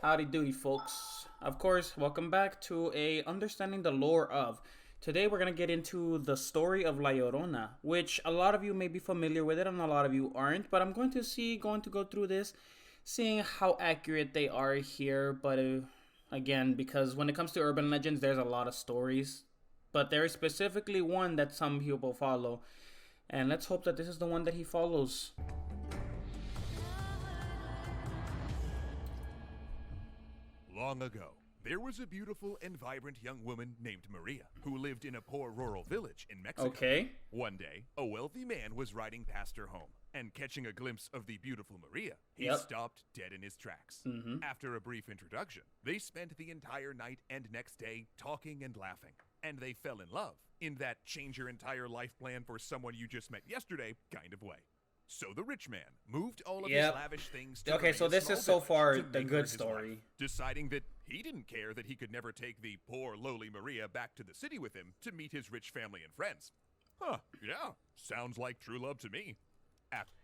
Howdy doody, folks. Of course, welcome back to a Understanding the Lore of. Today we're going to get into the story of La Llorona, which a lot of you may be familiar with it and a lot of you aren't, but I'm going to go through this, seeing how accurate they are here, but again, because when it comes to urban legends, there's a lot of stories, but there is specifically one that some people follow, and let's hope that this is the one that he follows. Long ago, there was a beautiful and vibrant young woman named Maria who lived in a poor rural village in Mexico. Okay. One day, a wealthy man was riding past her home, and catching a glimpse of the beautiful Maria, he Yep. stopped dead in his tracks. After a brief introduction, they spent the entire night and next day talking and laughing, and they fell in love in that change your entire life plan for someone you just met yesterday kind of way. So the rich man moved all of his Yep. lavish things to Okay, so Maria's this is small so far village to the make her good his story. wife, deciding that he didn't care that he could never take the poor lowly Maria back to the city with him to meet his rich family and friends. Huh, yeah, sounds like true love to me.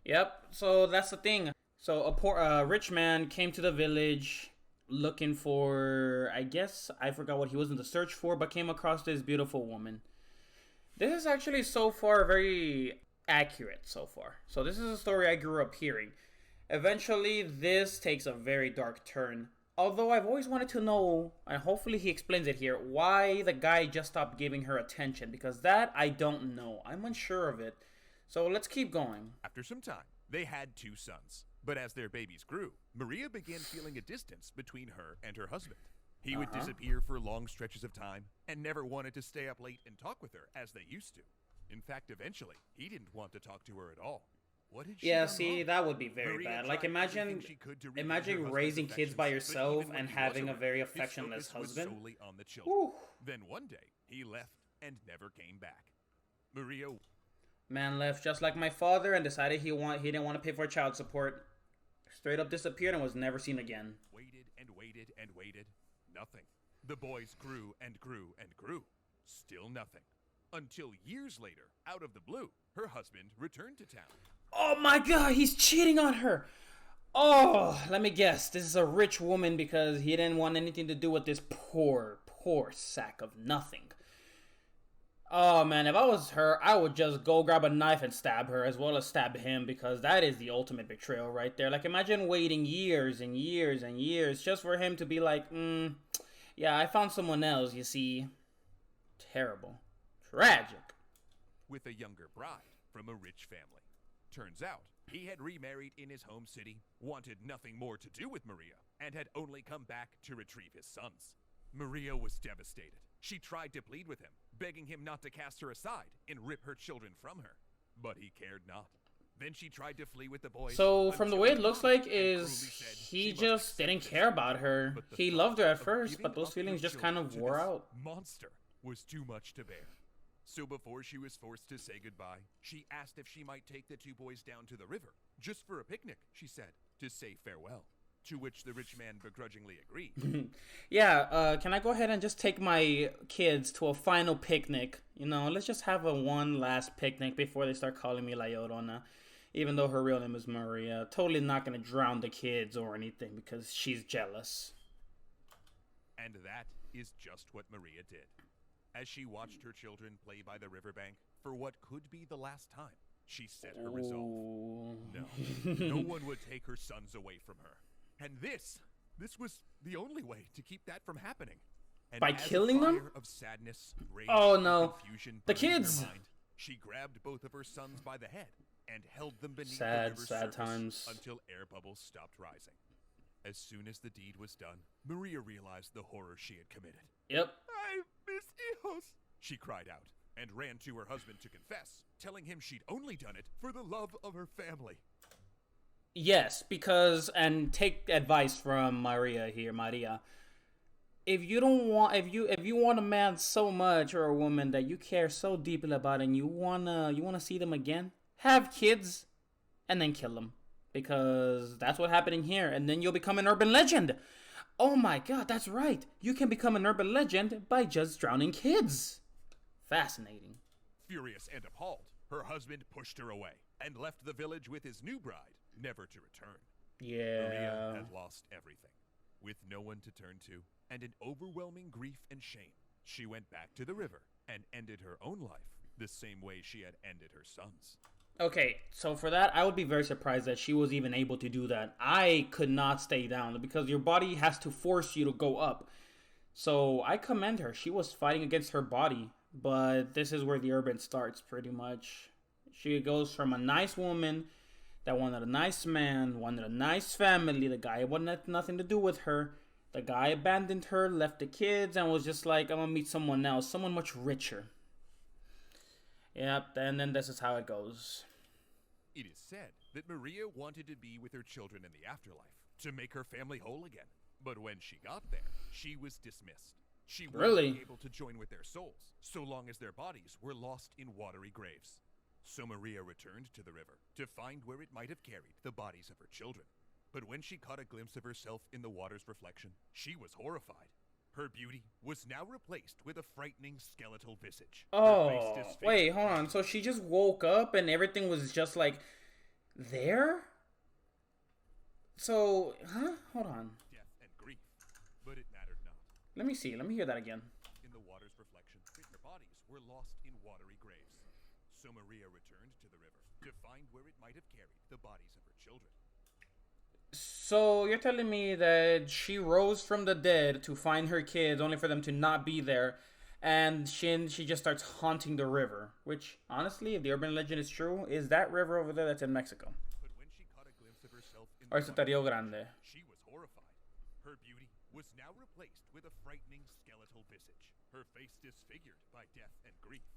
Yep. So that's the thing. So a poor, rich man came to the village looking for, I guess, I forgot what he was in the search for, but came across this beautiful woman. This is actually so far very accurate so far. So this is a story I grew up hearing. Eventually, this takes a very dark turn. Although I've always wanted to know, and hopefully he explains it here, why the guy just stopped giving her attention. Because that I don't know. I'm unsure of it. So let's keep going. After some time, they had 2 sons. But as their babies grew, Maria began feeling a distance between her and her husband. He would disappear for long stretches of time and never wanted to stay up late and talk with her as they used to. In fact, eventually, he didn't want to talk to her at all. What had she Yeah, done see, wrong? that would be very Maria bad. Like, tried imagine, everything she could to regain her imagine husband's raising kids by affections, but yourself even when and he was having a around, very his affectionless focus was husband. solely on the children. Whew. Then one day, he left and never came back. Maria Man left just like my father and decided he didn't want to pay for child support. Straight up disappeared and was never seen again. waited and waited and waited. Nothing. The boys grew and grew and grew. Still nothing. Until years later, out of the blue, her husband returned to town. Oh my god, he's cheating on her. Oh, let me guess. This is a rich woman because he didn't want anything to do with this poor, poor sack of nothing. Oh man, if I was her, I would just go grab a knife and stab her as well as stab him because that is the ultimate betrayal right there. Like, imagine waiting years and years and years just for him to be like, yeah, I found someone else, you see. Terrible. Tragic. With a younger bride from a rich family. Turns out, he had remarried in his home city, wanted nothing more to do with Maria, and had only come back to retrieve his sons. Maria was devastated. She tried to plead with him, begging him not to cast her aside and rip her children from her. But he cared not. Then she tried to flee with the boys. So, from the until way he it looks caught her like and cruelly is said he she must just accept didn't this. care about her. But the He thought loved her at of first, giving but those up feelings her just kind children of to wore this out. monster was too much to bear. So before she was forced to say goodbye, she asked if she might take the 2 boys down to the river, just for a picnic, she said, to say farewell. To which the rich man begrudgingly agreed. Yeah, can I go ahead and just take my kids to a final picnic? You know, let's just have a one last picnic before they start calling me La Llorona. Even though her real name is Maria. Totally not gonna drown the kids or anything because she's jealous. And that is just what Maria did. As she watched her children play by the riverbank for what could be the last time, she set her resolve. Ooh. No one would take her sons away from her. And this was the only way to keep that from happening. And By as a killing them? fire of sadness, rage, Oh, and no. confusion The burned in her kids! mind, she grabbed both of her sons by the head and held them beneath the Sad, river's sad surface times. until air bubbles stopped rising. As soon as the deed was done, Maria realized the horror she had committed. Yep. "I mis hijos," she cried out, and ran to her husband to confess, telling him she'd only done it for the love of her family. Yes, because, and take advice from Maria here, Maria. If you don't want, if you want a man so much or a woman that you care so deeply about and you wanna see them again, have kids and then kill them. Because that's what's happening here, and then you'll become an urban legend. Oh my god, that's right. You can become an urban legend by just drowning kids. Fascinating. Furious and appalled, her husband pushed her away and left the village with his new bride, never to return. Maria Yeah. had lost everything. With no one to turn to, and an overwhelming grief and shame, she went back to the river and ended her own life the same way she had ended her son's. Okay, so for that, I would be very surprised that she was even able to do that. I could not stay down because your body has to force you to go up. So I commend her. She was fighting against her body, but this is where the urban starts pretty much. She goes from a nice woman that wanted a nice man, wanted a nice family. The guy wanted nothing to do with her. The guy abandoned her, left the kids, and was just like, I'm gonna meet someone else, someone much richer. Yep, and then this is how it goes. It is said that Maria wanted to be with her children in the afterlife to make her family whole again. But when she got there, she was dismissed. She wouldn't Really? be able to join with their souls, so long as their bodies were lost in watery graves. So Maria returned to the river to find where it might have carried the bodies of her children. But when she caught a glimpse of herself in the water's reflection, she was horrified. Her beauty was now replaced with a frightening skeletal visage. Her face Oh, disfigured. wait, hold on. So she just woke up and everything was just like there? So, huh? Hold on. Death and grief, but it mattered not. Let me see. Let me hear that again. In the water's reflection, their bodies were lost in watery graves. So Maria returned to the river to find where it might have carried the bodies of her children. So you're telling me that she rose from the dead to find her kids only for them to not be there, and she just starts haunting the river, which honestly, if the urban legend is true, is that river over there that's in Mexico. But when she caught a glimpse of herself in Or the is it the Rio water's Grande? reflection, she was horrified. Her beauty was now replaced with a frightening skeletal visage, her face disfigured by death and grief.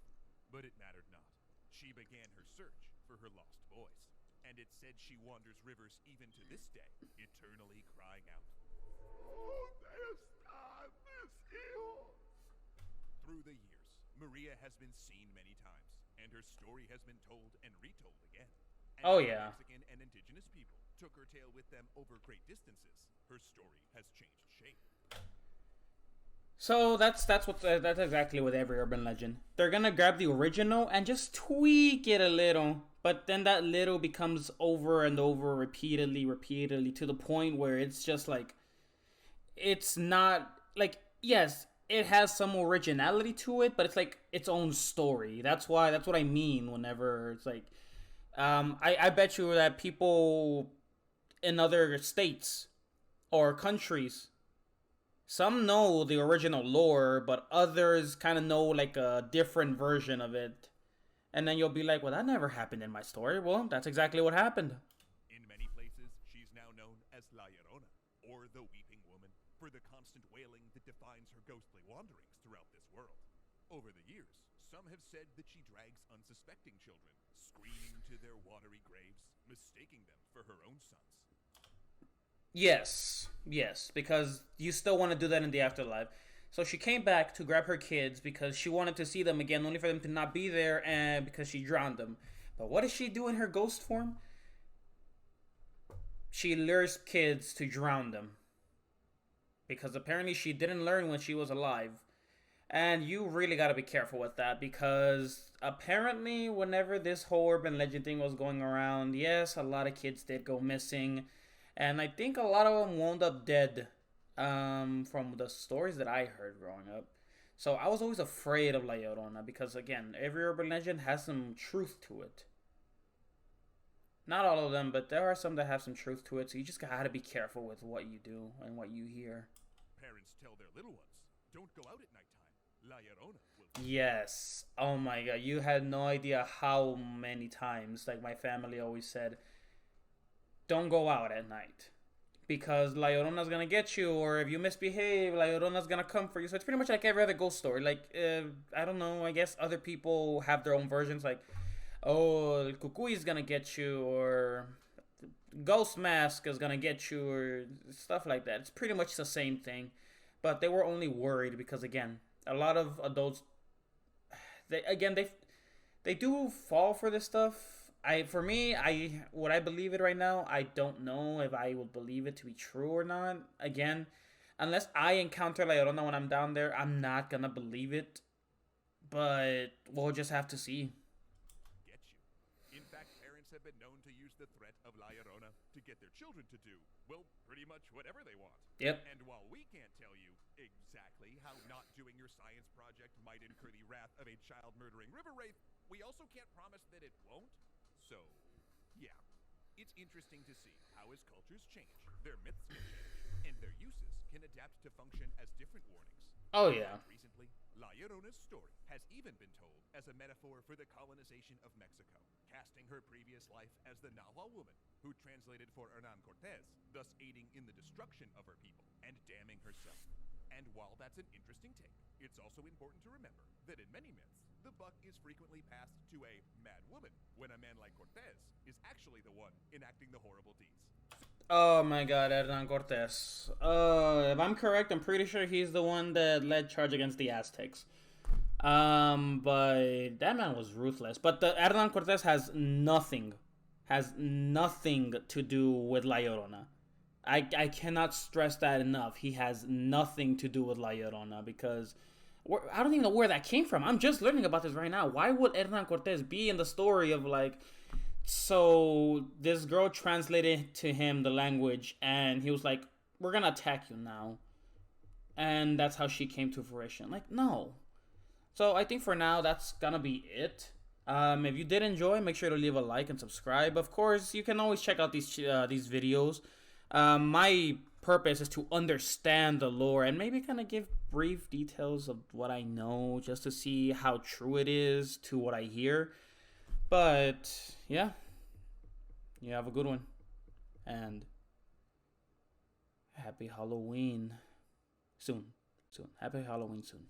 But it mattered not. She began her search for her lost voice, and it said she wanders rivers even to this day, eternally crying out, Through the years, Maria has been seen many times, and her story has been told and retold again. And Oh, when yeah. Mexican and indigenous people took her tale with them over great distances, her story has changed shape. So that's exactly with every urban legend. They're gonna grab the original and just tweak it a little, but then that little becomes over and over, repeatedly, to the point where it's just like it's not like yes, it has some originality to it, but it's like its own story. That's what I mean whenever it's like I bet you that people in other states or countries, some know the original lore, but others kind of know like a different version of it. And then you'll be like, well, that never happened in my story. Well, that's exactly what happened. In many places, she's now known as La Llorona, or the Weeping Woman, for the constant wailing that defines her ghostly wanderings throughout this world. Over the years, some have said that she drags unsuspecting children, screaming to their watery graves, mistaking them for her own sons. Yes, because you still want to do that in the afterlife. So she came back to grab her kids because she wanted to see them again, only for them to not be there, and because she drowned them. But what does she do in her ghost form? She lures kids to drown them. Because apparently she didn't learn when she was alive. And you really gotta be careful with that because apparently, whenever this whole urban legend thing was going around, yes, a lot of kids did go missing. And I think a lot of them wound up dead from the stories that I heard growing up. So I was always afraid of La Llorona because, again, every urban legend has some truth to it. Not all of them, but there are some that have some truth to it. So you just gotta be careful with what you do and what you hear. Parents tell their little ones, don't go out at nighttime. La Llorona will... Yes. Oh my god. You had no idea how many times, like, my family always said, don't go out at night. Because La Llorona's gonna get you, or if you misbehave, La Llorona's gonna come for you. So it's pretty much like every other ghost story. Like, I don't know, I guess other people have their own versions, like, oh, El Cucuy is gonna get you, or Ghost Mask is gonna get you, or stuff like that. It's pretty much the same thing. But they were only worried because, again, a lot of adults, they do fall for this stuff. Would I believe it right now? I don't know if I would believe it to be true or not. Again, unless I encounter La Llorona when I'm down there, I'm not gonna believe it. But we'll just have to see. Get you. In fact, parents have been known to use the threat of La Llorona to get their children to do, well, pretty much whatever they want. Yep. And while we can't tell you exactly how not doing your science project might incur the wrath of a child-murdering river wraith, we also can't promise that it won't. So, yeah. It's interesting to see how as cultures change, their myths can change, and their uses can adapt to function as different warnings. Oh, yeah. Recently, La Llorona's story has even been told as a metaphor for the colonization of Mexico, casting her previous life as the Nahua woman who translated for Hernan Cortez, thus aiding in the destruction of her people and damning herself. And while that's an interesting take, it's also important to remember that in many myths, the buck is frequently passed to a mad woman when a man like Cortez is actually the one enacting the horrible deeds. Oh my god, Hernan Cortez. If I'm correct, I'm pretty sure he's the one that led charge against the Aztecs. But that man was ruthless. But the Hernan Cortez has nothing to do with La Llorona. I cannot stress that enough. He has nothing to do with La Llorona because I don't even know where that came from. I'm just learning about this right now. Why would Hernan Cortez be in the story of like... So this girl translated to him the language and he was like, we're gonna attack you now. And that's how she came to fruition. Like, no. So I think for now that's gonna be it. If you did enjoy, make sure to leave a like and subscribe. Of course, you can always check out these videos. My purpose is to understand the lore and maybe kind of give brief details of what I know just to see how true it is to what I hear. But yeah, you have a good one and happy Halloween soon. Happy Halloween soon.